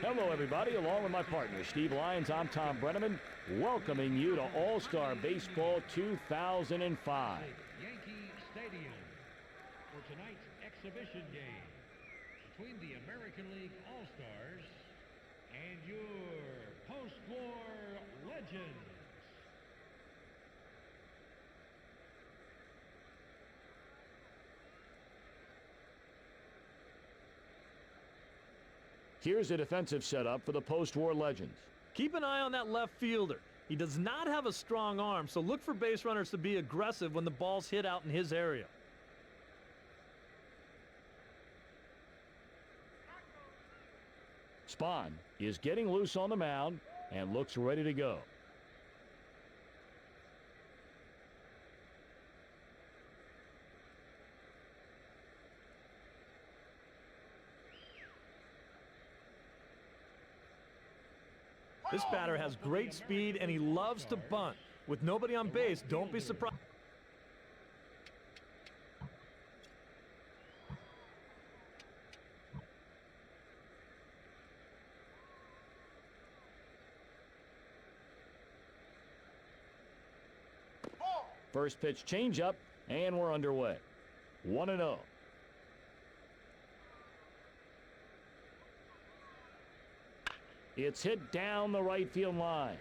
Hello, everybody. Along with my partner, Steve Lyons, I'm Tom Brenneman, welcoming you to All-Star Baseball 2005. Yankee Stadium for tonight's exhibition game between the American League All-Stars and your post-war legends. Here's a defensive setup for the post-war legends. Keep an eye on that left fielder. He does not have a strong arm, so look for base runners to be aggressive when the ball's hit out in his area. Spahn is getting loose on the mound and looks ready to go. This batter has great speed and he loves to bunt. With nobody on base, don't be surprised. First pitch changeup, and we're underway. 1-0. It's hit down the right field line.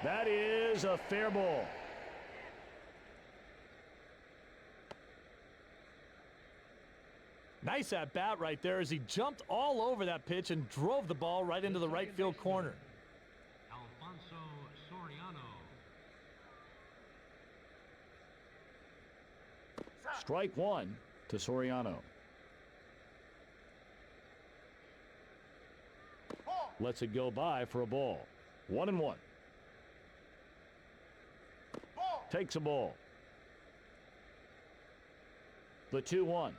That is a fair ball. Nice at bat right there as he jumped all over that pitch and drove the ball right into the right field corner. Alfonso Soriano. Strike one to Soriano. Lets it go by for a ball. 1-1. Takes a ball. The 2-1.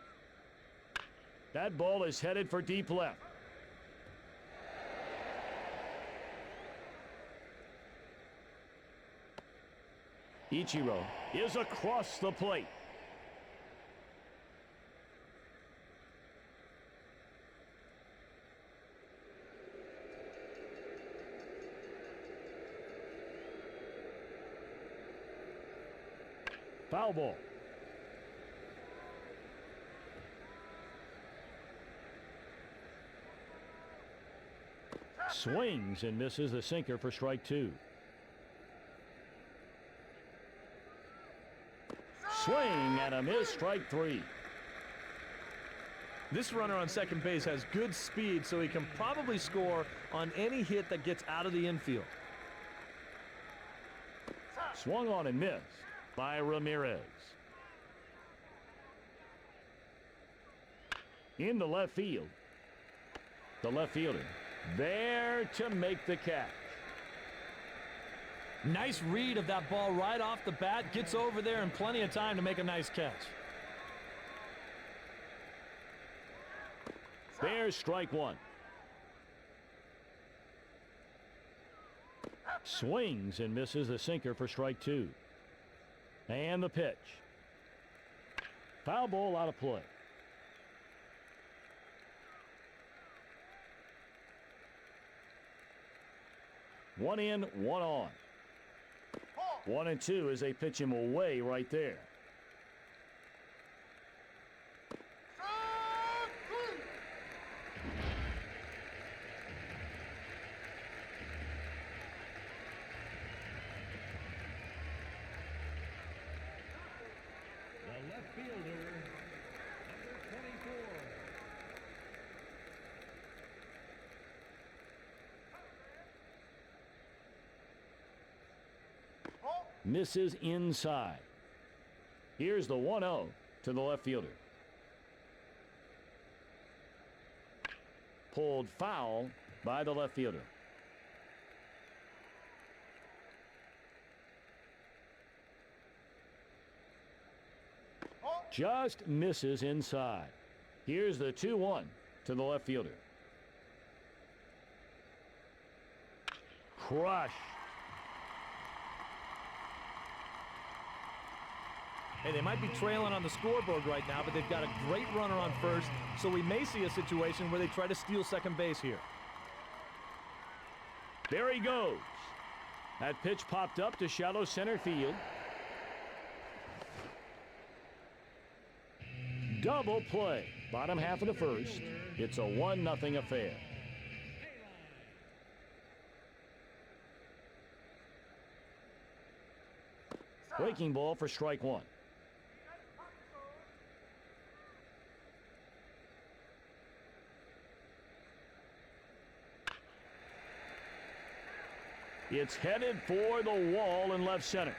That ball is headed for deep left. Ichiro is across the plate. Foul ball. Swings and misses the sinker for strike two. Swing and a miss, strike three. This runner on second base has good speed, so he can probably score on any hit that gets out of the infield. Swung on and missed by Ramirez. Into left field. The left fielder there to make the catch. Nice read of that ball right off the bat. Gets over there in plenty of time to make a nice catch. There's strike one. Swings and misses the sinker for strike two. And the pitch. Foul ball out of play. One in, one on. 1-2 as they pitch him away right there. The left fielder, number 24. Misses inside. Here's the 1-0 to the left fielder. Pulled foul by the left fielder. Just misses inside. Here's the 2-1 to the left fielder. crushed. Hey, they might be trailing on the scoreboard right now, but they've got a great runner on first, so we may see a situation where they try to steal second base here. There he goes. That pitch popped up to shallow center field. Double play. Bottom half of the first. It's a 1-0 affair. Breaking ball for strike one. It's headed for the wall in left center.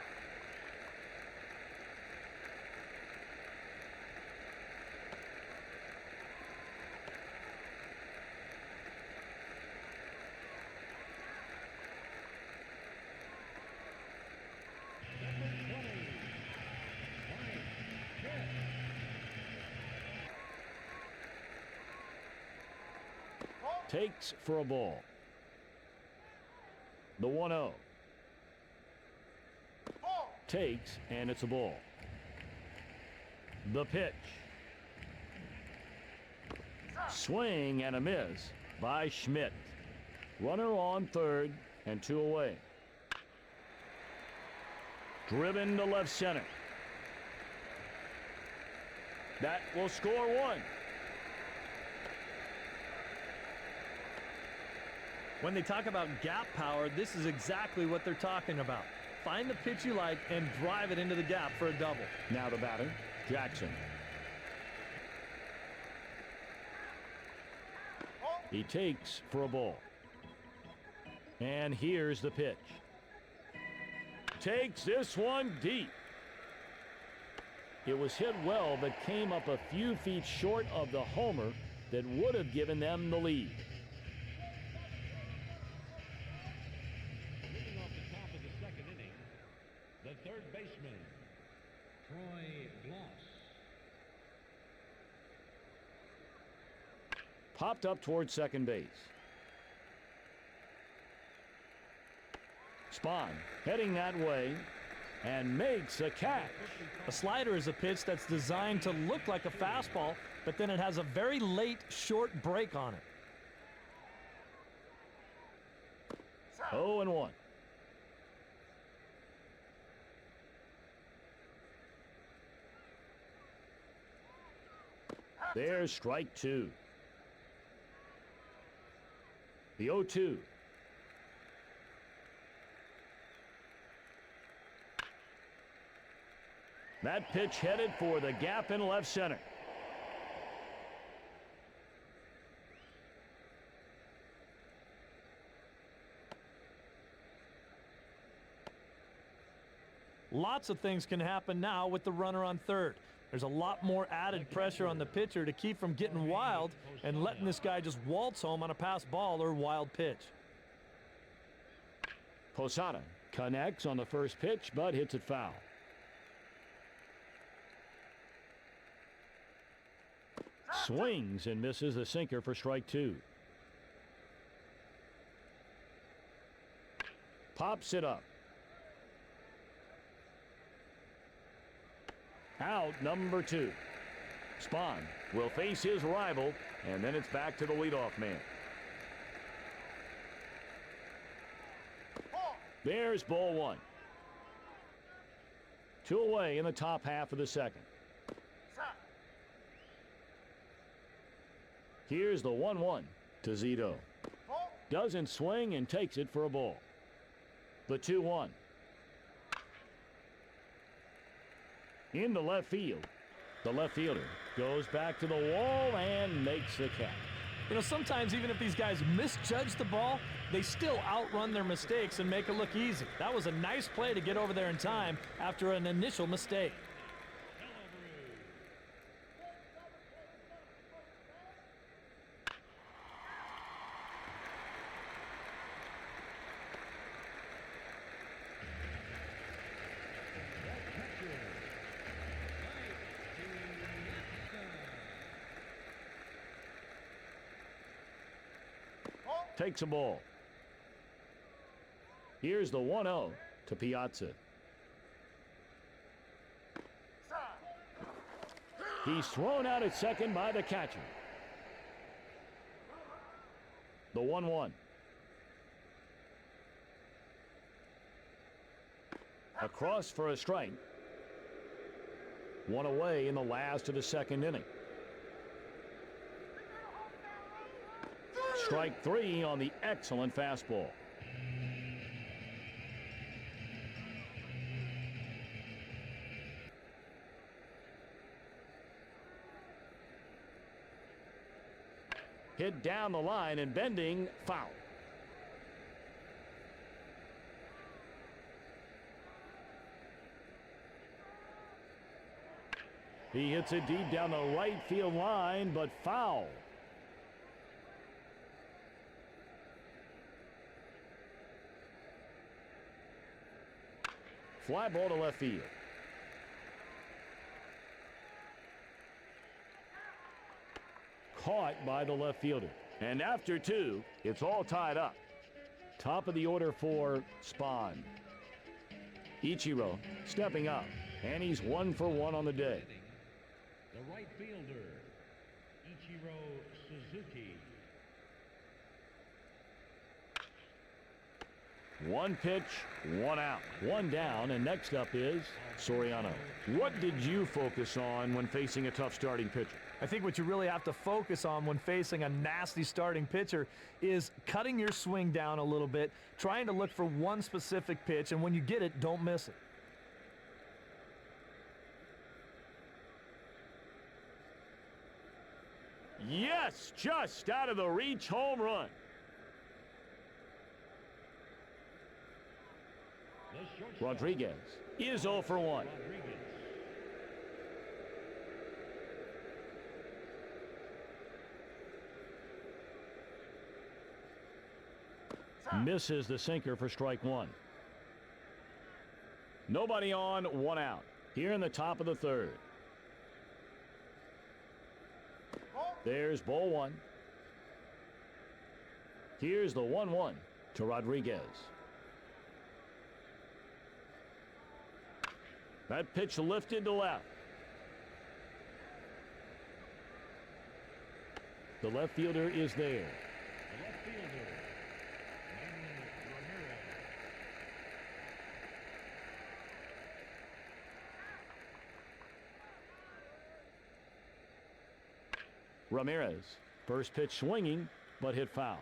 Takes for a ball. The 1-0. Takes, and it's a ball. The pitch. Swing and a miss by Schmidt. Runner on third and 2 away. Driven to left center. That will score one. When they talk about gap power, this is exactly what they're talking about. Find the pitch you like and drive it into the gap for a double. Now the batter, Jackson. He takes for a ball. And here's the pitch. Takes this one deep. It was hit well, but came up a few feet short of the homer that would have given them the lead. Leading off the top of the second inning, the third baseman, Troy Gloss. Popped up towards second base. Spahn heading that way and makes a catch. A slider is a pitch that's designed to look like a fastball, but then it has a very late, short break on it. 0-1. There's strike two. The 0-2. That pitch headed for the gap in left center. Lots of things can happen now with the runner on third. There's a lot more added pressure on the pitcher to keep from getting wild and letting this guy just waltz home on a pass ball or wild pitch. Posada connects on the first pitch, but hits it foul. Swings and misses the sinker for strike two. Pops it up. Out number two. Spahn will face his rival, and then it's back to the leadoff man. There's ball one. 2 away in the top half of the second. Here's the 1-1 to Zito. Doesn't swing and takes it for a ball. The 2-1. Into left field. The left fielder goes back to the wall and makes the catch. You know, sometimes even if these guys misjudge the ball, they still outrun their mistakes and make it look easy. That was a nice play to get over there in time after an initial mistake. Takes a ball. Here's the 1-0 to Piazza. He's thrown out at second by the catcher. The 1-1. Across for a strike. One away in the last of the second inning. Strike three on the excellent fastball. Hit down the line and bending, foul. He hits it deep down the right field line, but foul. Fly ball to left field. Caught by the left fielder. And after two, it's all tied up. Top of the order for Spahn. Ichiro stepping up, and he's 1 for 1 on the day. The right fielder, Ichiro Suzuki. One pitch, one out. One down, and next up is Soriano. What did you focus on when facing a tough starting pitcher? I think what you really have to focus on when facing a nasty starting pitcher is cutting your swing down a little bit, trying to look for one specific pitch, and when you get it, don't miss it. Yes, just out of the reach, home run. Rodriguez is 0 for 1. Misses the sinker for strike one. Nobody on, one out. Here in the top of the third. There's ball one. Here's the 1-1 to Rodriguez. That pitch lifted to left. The left fielder is there. The left fielder, Ramirez. First pitch swinging, but hit foul.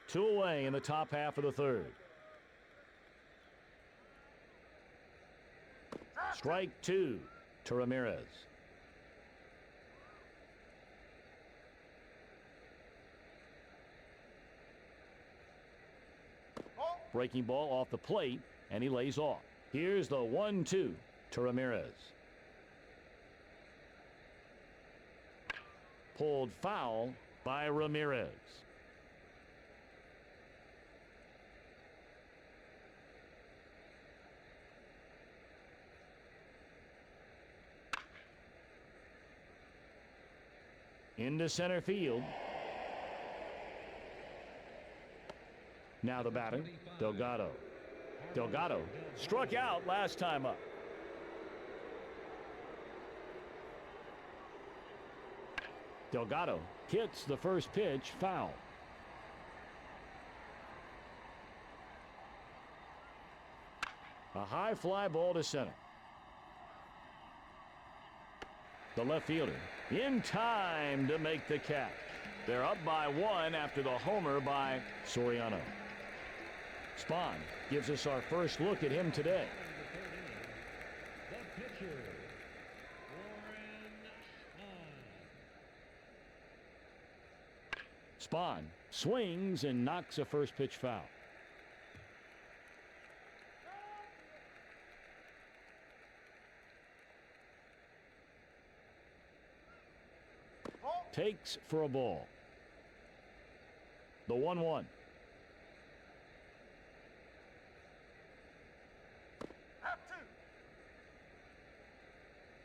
Two away in the top half of the third. Strike two to Ramirez. Breaking ball off the plate, and he lays off. Here's the 1-2 to Ramirez. Pulled foul by Ramirez. Into center field. Now the batter, Delgado. Delgado struck out last time up. Delgado hits the first pitch foul. A high fly ball to center. The left fielder in time to make the catch. They're up by one after the homer by Soriano. Spahn gives us our first look at him today. the pitcher, Warren Spahn. Spahn swings and knocks a first pitch foul. Takes for a ball. The 1-1.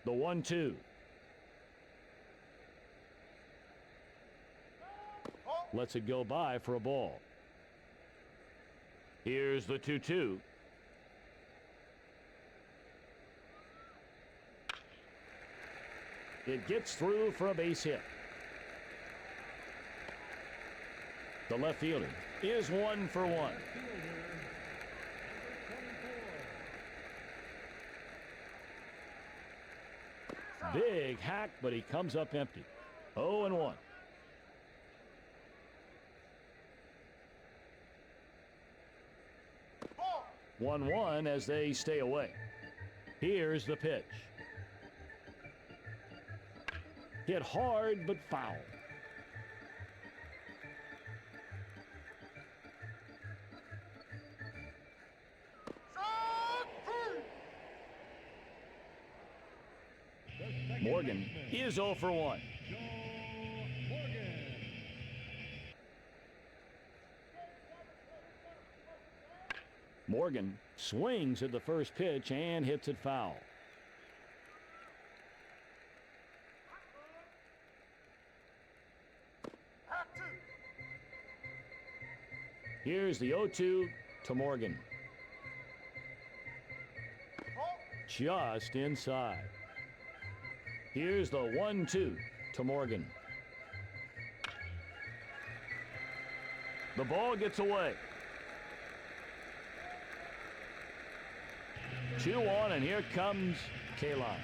The 1-2. lets it go by for a ball. Here's the 2-2. It gets through for a base hit. The left fielder is 1 for 1. Big hack, but he comes up empty. 0-1. Ball. 1-1 as they stay away. Here's the pitch. Hit hard, but foul. Morgan is 0 for 1. Joe Morgan. Morgan swings at the first pitch and hits it foul. Hat 2. Here's the 0-2 to Morgan. Ball. Just inside. Here's the 1-2 to Morgan. The ball gets away. 2-1, and here comes Kaline.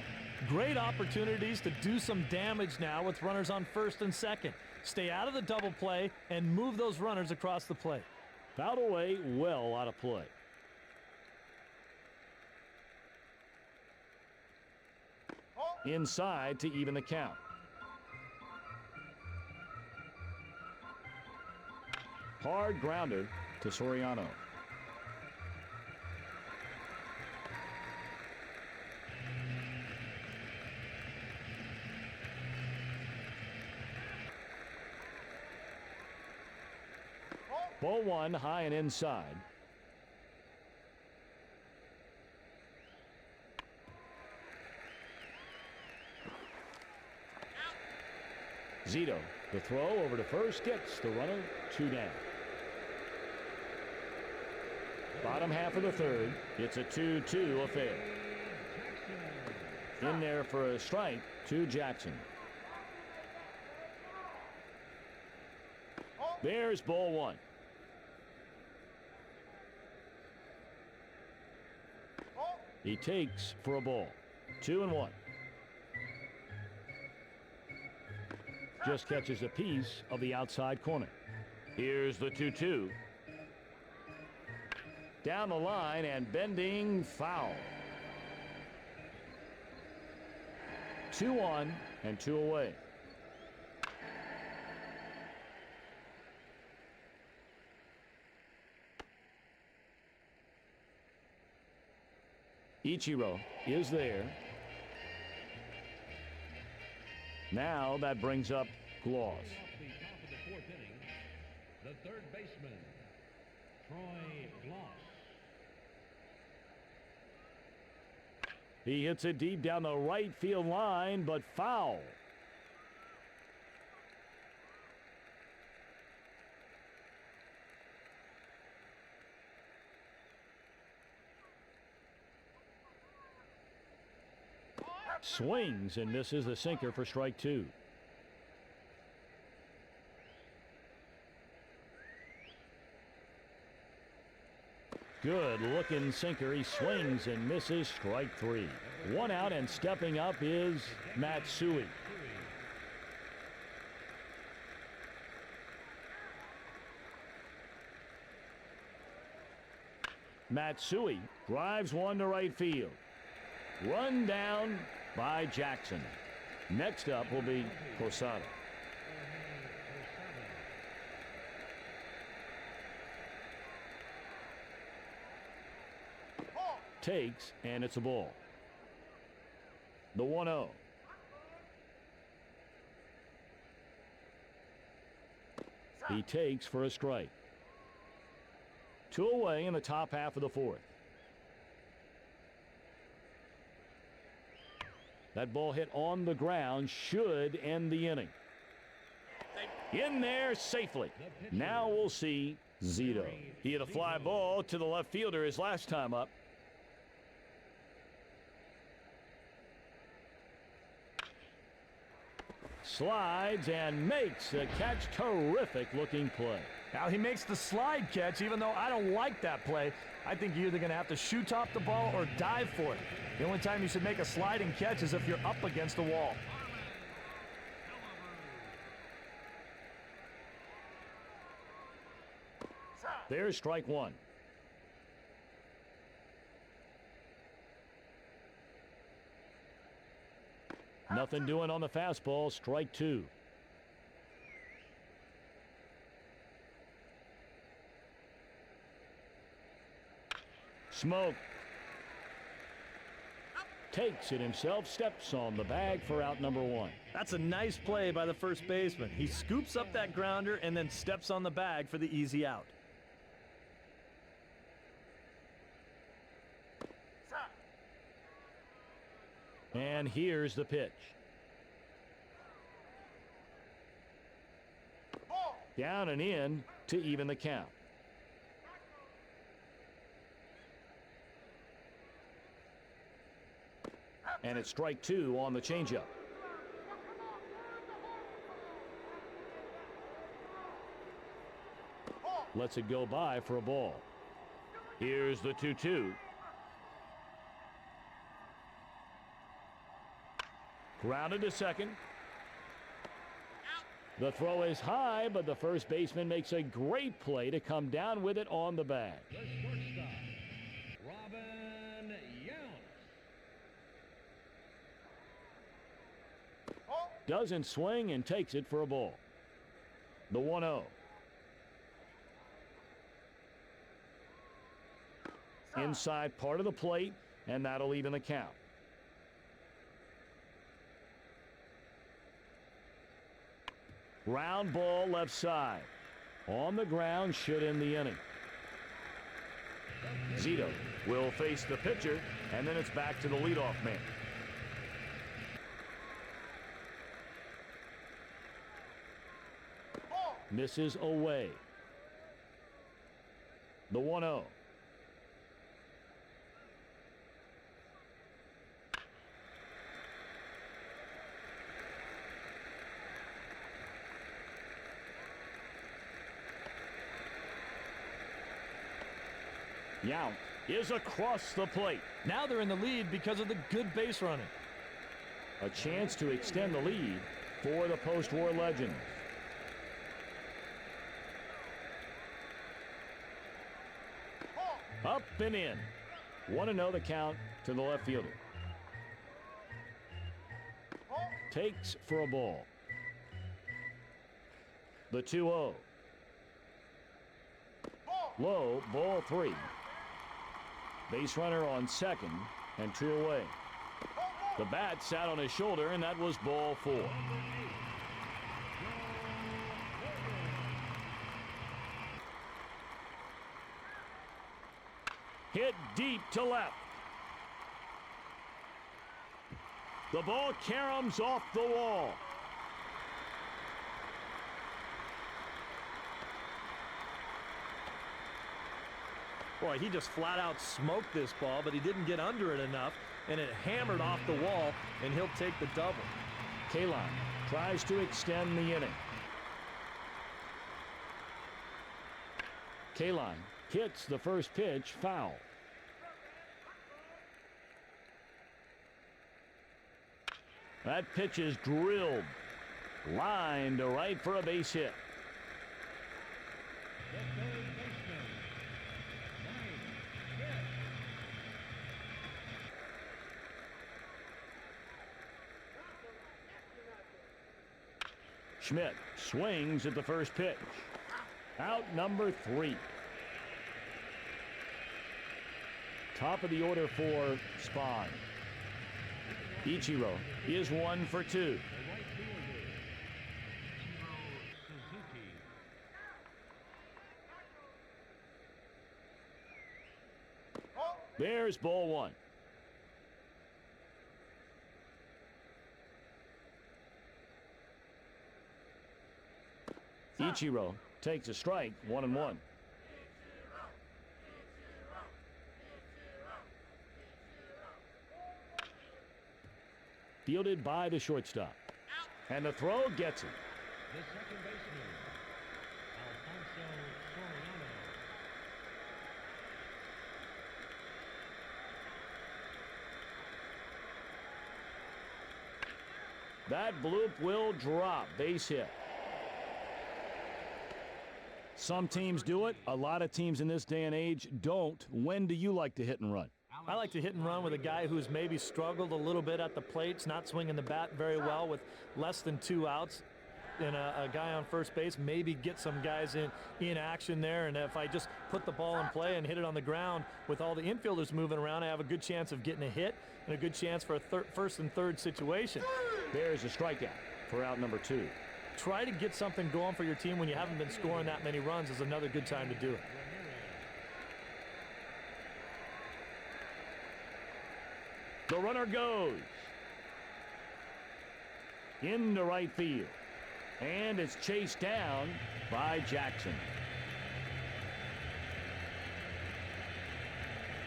Great opportunities to do some damage now with runners on first and second. Stay out of the double play and move those runners across the plate. Fouled away, well out of play. Ball. Inside to even the count. Hard grounder to Soriano. Ball 1 high and inside. Zito, the throw over to first, gets the runner 2 down. Bottom half of the third, it's a 2-2 affair. In there for a strike to Jackson. There's ball 1. Ball. He takes for a ball. 2-1. Just catches a piece of the outside corner. Here's the 2-2. Down the line and bending foul. 2 on and 2 away. Ichiro is there. Now that brings up Gloss. Off the top of the 4th inning, the third baseman, Troy Gloss. He hits it deep down the right field line, but foul. Swings and misses the sinker for strike 2. Good looking sinker. He swings and misses strike 3. 1 out, and stepping up is Matsui. Matsui drives one to right field. Run down by Jackson. Next up will be Posada. Ball. Takes, and it's a ball. The 1-0. He takes for a strike. 2 away in the top half of the 4th. That ball hit on the ground should end the inning. They In there safely. Now we'll see Zito. He hit a fly ball to the left fielder his last time up. Slides and makes a catch. Terrific looking play. Now he makes the slide catch, even though I don't like that play. I think you're either going to have to shoot top the ball or dive for it. The only time you should make a sliding catch is if you're up against the wall. There's strike one. Nothing doing on the fastball. Strike two. Smoke. Takes it himself, steps on the bag for out number one. That's a nice play by the first baseman. He scoops up that grounder and then steps on the bag for the easy out. And here's the pitch. Ball. Down and in to even the count. And it's strike two on the changeup. Ball. Lets it go by for a ball. Here's the 2-2. Grounded to second. The throw is high, but the first baseman makes a great play to come down with it on the bag. The shortstop, Robin Yount. Ball. Doesn't swing and takes it for a ball. The 1-0. Inside part of the plate, and that'll even the count. Ground ball left side. On the ground, should end the inning. Zito will face the pitcher, and then it's back to the leadoff man. Ball. Misses away. The 1-0. Yount is across the plate. Now they're in the lead because of the good base running. A chance to extend the lead for the post-war legends. Ball. Up and in. 1-0 the count to the left fielder. Ball. Takes for a ball. The 2-0. Ball. Low, ball three. Base runner on second and two away. The bat sat on his shoulder, and that was ball four. Hit deep to left. The ball caroms off the wall. Boy, he just flat out smoked this ball, but he didn't get under it enough, and it hammered off the wall, and he'll take the double. Kaline tries to extend the inning. Kaline hits the first pitch foul. That pitch is drilled. Line to right for a base hit. The third baseman, Mike Schmidt swings at the first pitch. Out number three. Top of the order for Spahn. Ichiro is 1 for 2. The right fielder, Ichiro Suzuki. Ball. There's ball one. Ichiro takes a strike, 1-1. Fielded by the shortstop. And the throw gets it. The second baseman, Alfonso Soriano. That bloop will drop. Base hit. Some teams do it. A lot of teams in this day and age don't. When do you like to hit and run? I like to hit and run with a guy who's maybe struggled a little bit at the plate, not swinging the bat very well with less than 2 outs. And a guy on first base, maybe get some guys in action there. And if I just put the ball in play and hit it on the ground with all the infielders moving around, I have a good chance of getting a hit and a good chance for a first and third situation. There's a strikeout for out number 2. Try to get something going for your team when you haven't been scoring that many runs is another good time to do it. The runner goes into right field. And it's chased down by Jackson.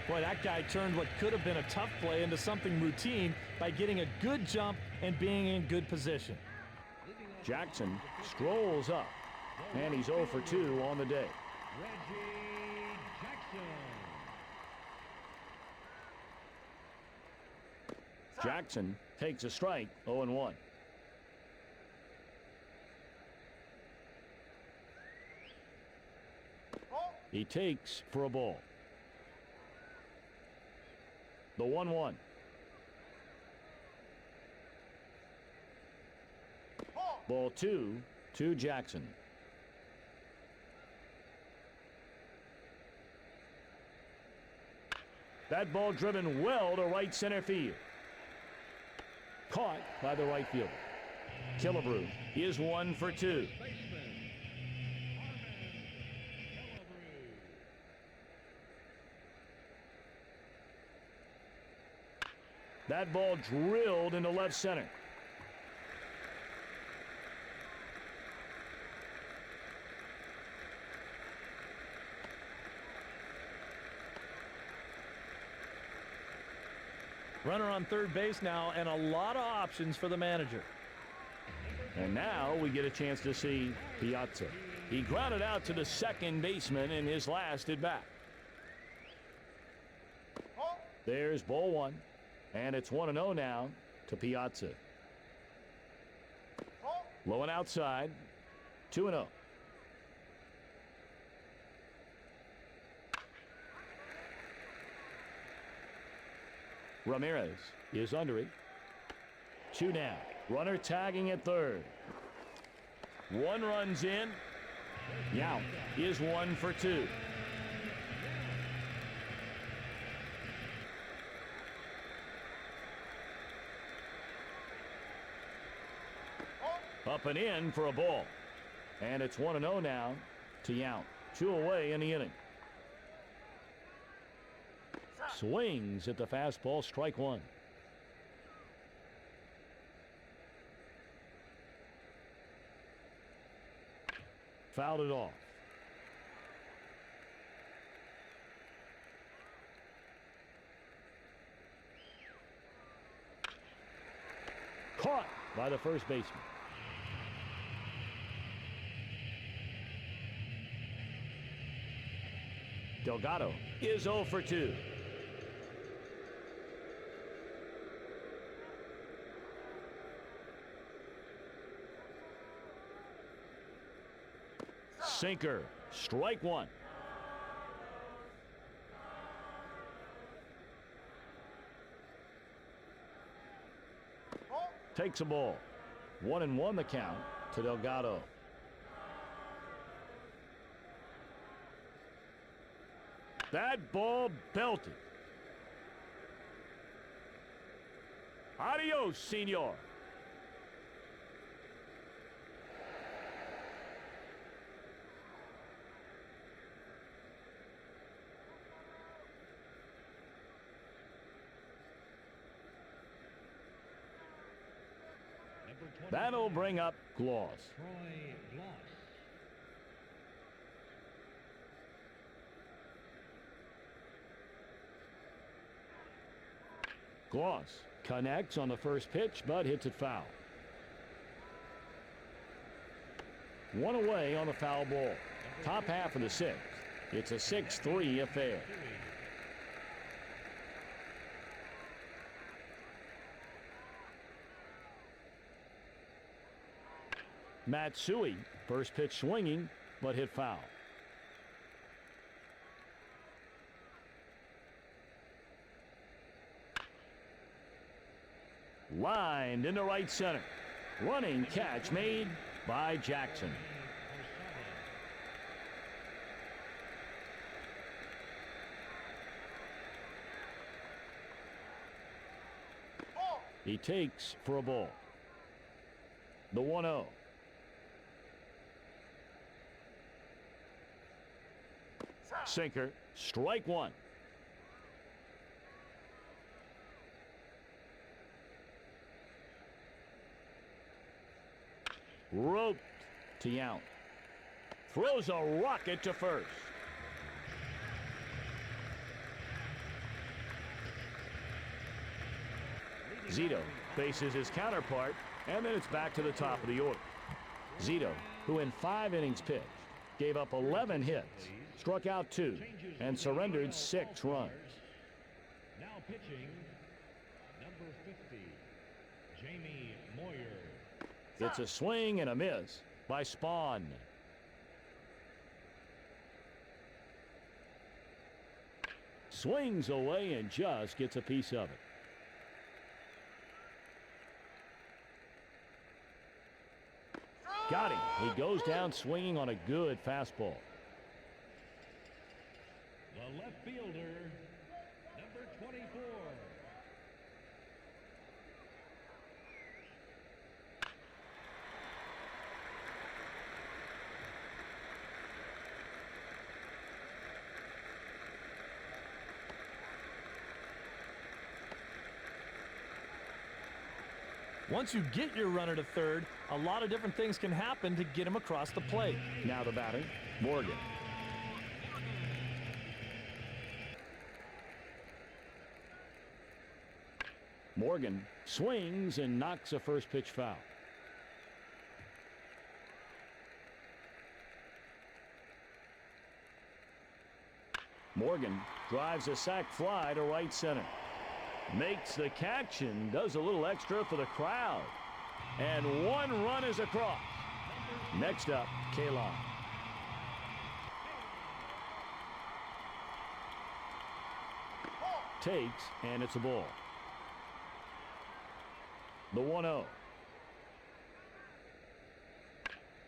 Boy, that guy turned what could have been a tough play into something routine by getting a good jump and being in good position. Jackson strolls up, and he's 0 for 2 on the day. Reggie Jackson. Jackson takes a strike, 0-1. He takes for a ball. The 1-1. Ball 2 to Jackson. That ball driven well to right center field. Caught by the right fielder. Killebrew is 1 for 2. That ball drilled into left center. Runner on third base now, and a lot of options for the manager. And now we get a chance to see Piazza. He grounded out to the second baseman in his last at bat. There's ball 1. And it's 1-0 now to Piazza. Low and outside, 2-0. Ramirez is under it. 2 down. Runner tagging at third. 1 runs in. Yount is 1 for 2. Up and in for a ball. And it's 1-0 now to Yount. 2 away in the inning. Swings at the fastball, strike 1. Fouled it off. Caught by the first baseman. Delgado is 0 for 2. Sinker, strike 1. Takes a ball. 1-1 the count to Delgado. That ball belted. Adios, senor. That'll bring up Gloss. Troy Gloss. Gloss connects on the first pitch, but hits it foul. One away on the foul ball. Top half of the sixth. It's a 6-3 affair. Matsui, first pitch swinging, but hit foul. Lined into right center. Running catch made by Jackson. He takes for a ball. The 1-0. Sinker, strike one. Roped to Yount. Throws a rocket to first. Zito faces his counterpart, and then it's back to the top of the order. Zito, who in 5 innings pitched, gave up 11 hits, struck out 2, and surrendered 6 runs. Now pitching, number 50, Jamie Moyer. It's a swing and a miss by Spahn. Swings away and just gets a piece of it. Got him. He goes down swinging on a good fastball. The left fielder, number 24. Once you get your runner to third, a lot of different things can happen to get him across the plate. Now the batter, Morgan. Morgan swings and knocks a first pitch foul. Morgan drives a sac fly to right center. Makes the catch and does a little extra for the crowd. And 1 run is across. Next up, Kalon. Takes, and it's a ball. The 1-0.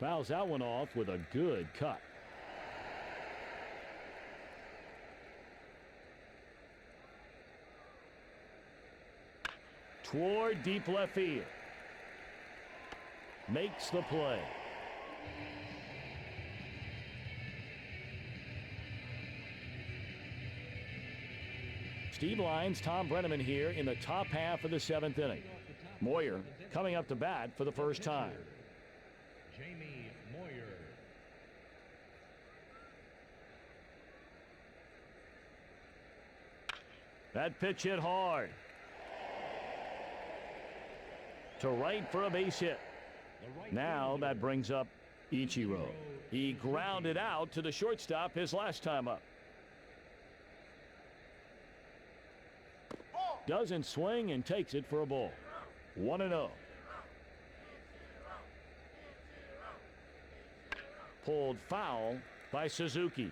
Fouls that one off with a good cut. Toward deep left field. Makes the play. Steve Lyons, Tom Brenneman here in the top half of the 7th inning. Moyer coming up to bat for the first time. Jamie Moyer. That pitch hit hard. To right for a base hit. Now that brings up Ichiro. He grounded out to the shortstop his last time up. Doesn't swing and takes it for a ball. 1-0. Pulled foul by Suzuki.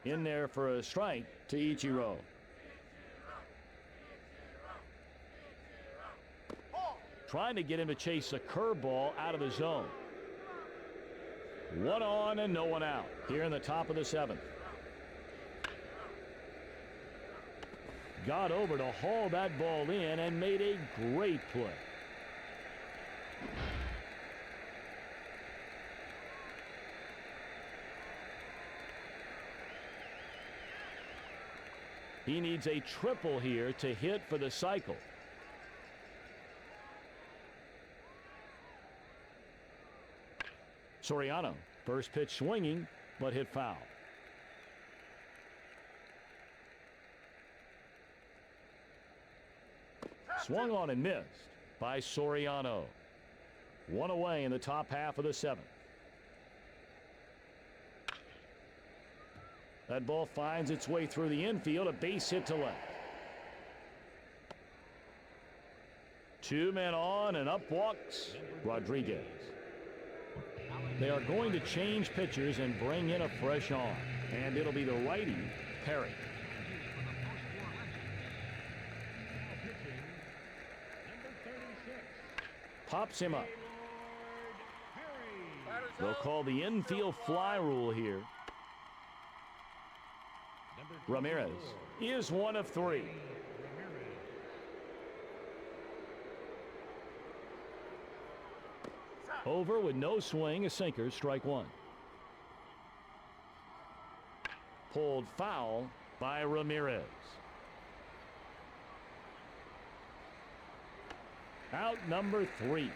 In there for a strike to Ichiro. Trying to get him to chase a curveball out of the zone. 1 on and no one out here in the top of the 7th. Got over to haul that ball in and made a great play. He needs a triple here to hit for the cycle. Soriano, first pitch swinging, but hit foul. Swung on and missed by Soriano. One away in the top half of the seventh. That ball finds its way through the infield, a base hit to left. Two men on, and up walks Rodriguez. They are going to change pitchers and bring in a fresh arm, and it'll be the righty, Perry. Pops him up. They'll call the infield fly rule here. Ramirez is one of three. Over with no swing, a sinker, strike one. Pulled foul by Ramirez. Out number three.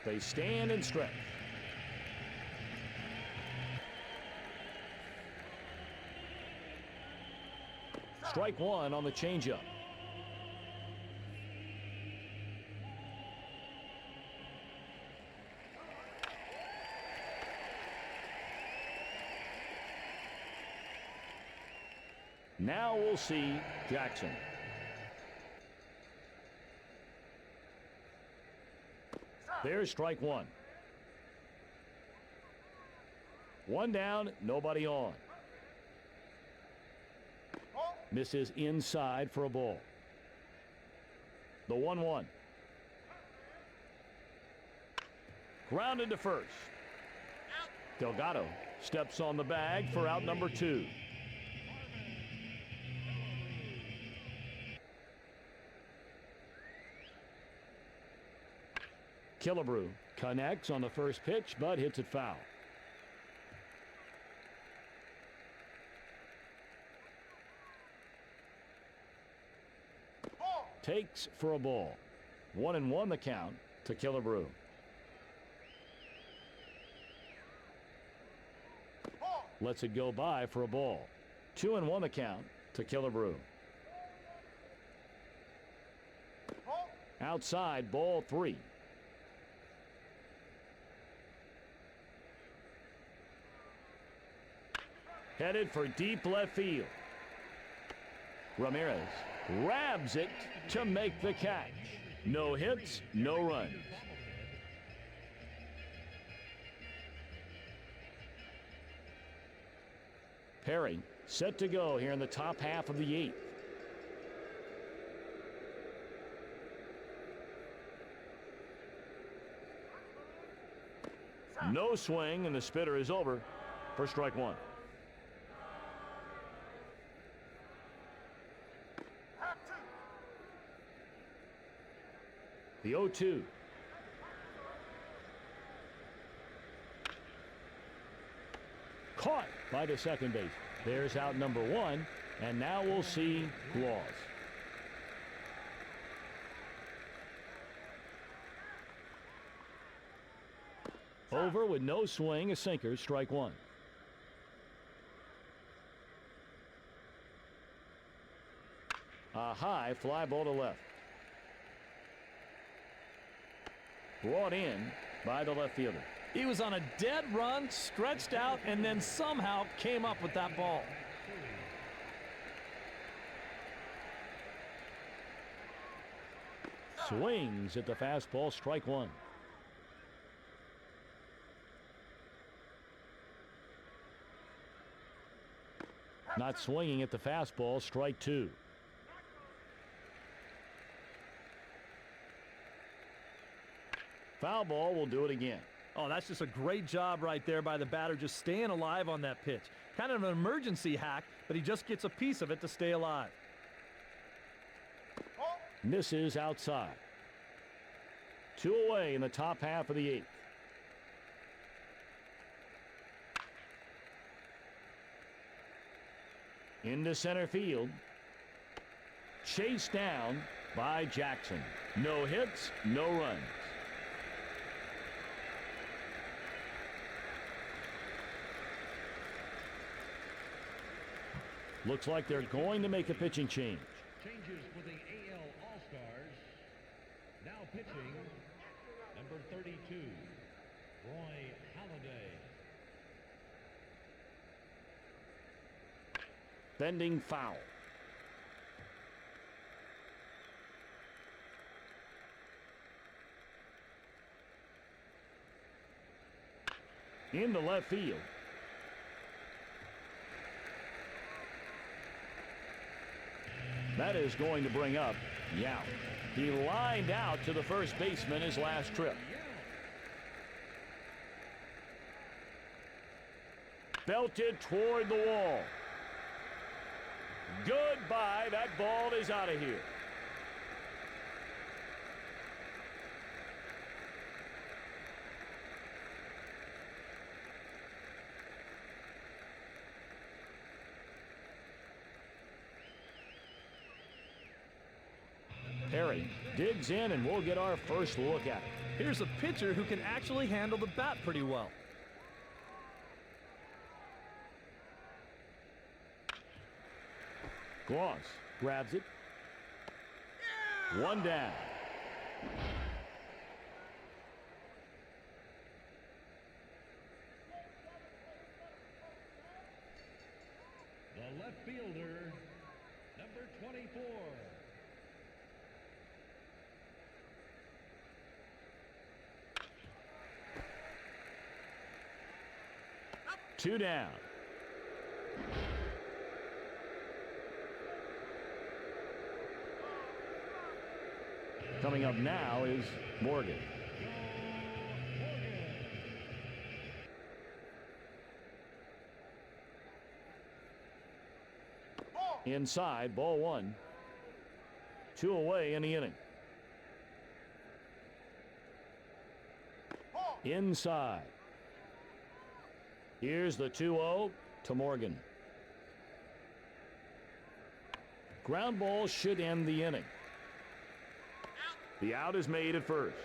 They stand and stretch. Strike one on the changeup. Now we'll see Jackson. There's strike one. One down, nobody on. Misses inside for a ball. The 1-1. Grounded to first. Delgado steps on the bag for out number two. Killebrew connects on the first pitch, but hits it foul. Takes for a ball. 1-1 the count to Killebrew. Lets it go by for a ball. 2-1 the count to Killebrew. Outside, ball three. Headed for deep left field. Ramirez grabs it to make the catch. No hits, no runs. Perry set to go here in the top half of the eighth. No swing, and the spitter is over for strike one. The 0-2. Caught by the second base. There's out number one, and now we'll see Laws. Over with no swing, a sinker, strike one. A high fly ball to left. Brought in by the left fielder. He was on a dead run, stretched out, and then somehow came up with that ball. Swings at the fastball, strike one. Not swinging at the fastball, strike two. Foul ball will do it again. Oh, that's just a great job right there by the batter, just staying alive on that pitch. Kind of an emergency hack, but he just gets a piece of it to stay alive. Misses outside. Two away in the top half of the eighth. Into center field. Chased down by Jackson. No hits, no runs. Looks like they're going to make a pitching change. Changes for the AL All-Stars. Now pitching, number 32, Roy Halladay. Bending foul. Into left field. That is going to bring up Yount. He lined out to the first baseman his last trip. Belted toward the wall. Goodbye. That ball is out of here. Perry digs in, and we'll get our first look at it. Here's a pitcher who can actually handle the bat pretty well. Gloss grabs it. One down. The left fielder, number 24. Two down. Coming up now is Morgan. Inside, ball one. 2 away in the inning. Inside. Here's the 2-0 to Morgan. Ground ball should end the inning. The out is made at first.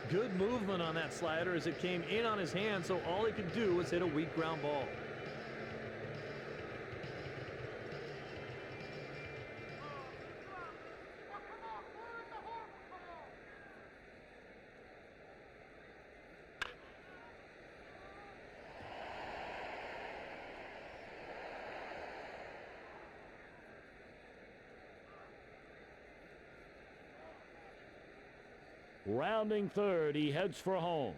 Good movement on that slider as it came in on his hand, so all he could do was hit a weak ground ball. Rounding third, he heads for home.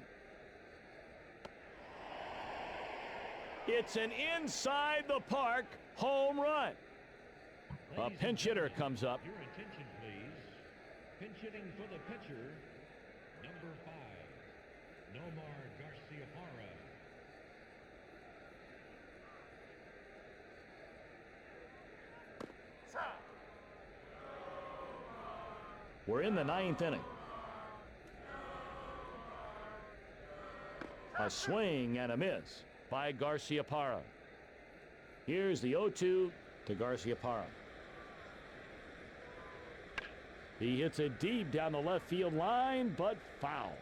It's an inside the park home run. A pinch hitter comes up. Your attention, please. Pinch hitting for the pitcher, number 5, Nomar Garciaparra. We're in the 9th inning. A swing and a miss by Garciaparra. Here's the 0-2 to Garciaparra. He hits it deep down the left field line, but foul.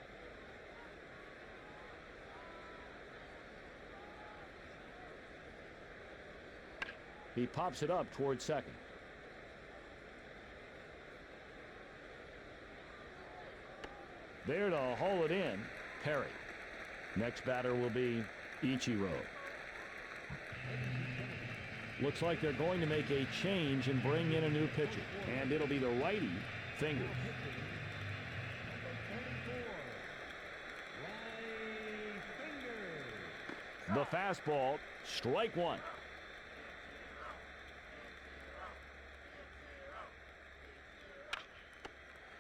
He pops it up towards second. There to haul it in, Perry. Next batter will be Ichiro. Looks like they're going to make a change and bring in a new pitcher. And it'll be the righty, Finger. The fastball, strike one.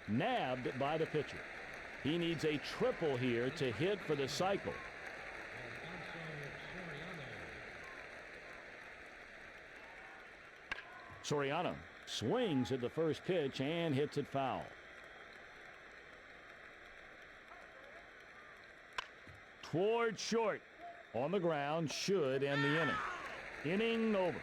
Nabbed by the pitcher. He needs a triple here to hit for the cycle. Soriano swings at the first pitch and hits it foul. Toward short. On the ground, should end the inning. Inning over.